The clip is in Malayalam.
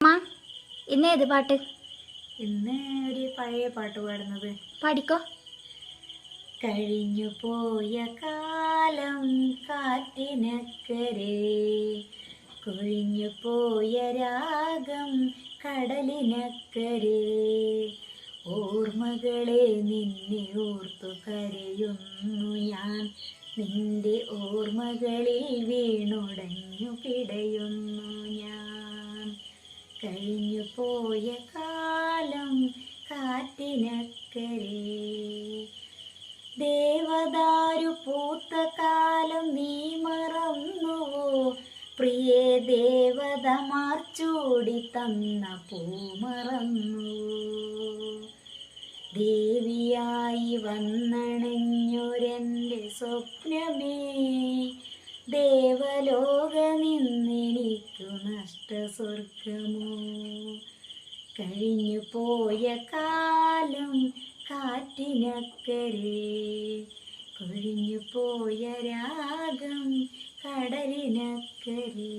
അമ്മ ഇന്ന് ഏത് പാട്ട്? ഇന്ന് ഒരു പഴയ പാട്ട് പാടുന്നത്. പാടിക്കോ. കഴിഞ്ഞു പോയ കാലം കാറ്റിനക്കരെ, കൊഴിഞ്ഞു പോയ രാഗം കടലിനക്കരെ, ഓർമ്മകളെ നിന്നെ ഓർത്തു കരയുന്നു ഞാൻ, നിന്റെ ഓർമ്മകളിൽ വീണുടഞ്ഞു പിടയുന്നു ഞാൻ. കഴിഞ്ഞു പോയ കാലം കാറ്റിനക്കരെ, ദേവദാരു പൂത്ത കാലം നീ മറന്നുവോ, പ്രിയേ ദേവത മാർച്ചൂടി തന്ന പൂ മറന്നുവോ, ദേവിയായി വന്നണഞ്ഞൊരെൻ്റെ സ്വപ്നമേ, ദേവലോക നിന്നെനിക്കു നഷ്ടസ്വർഗമോ. കഴിഞ്ഞു പോയ കാലം കാറ്റിനക്കരെ, കൊഴിഞ്ഞു പോയ രാഗം കടലിനക്കരെ.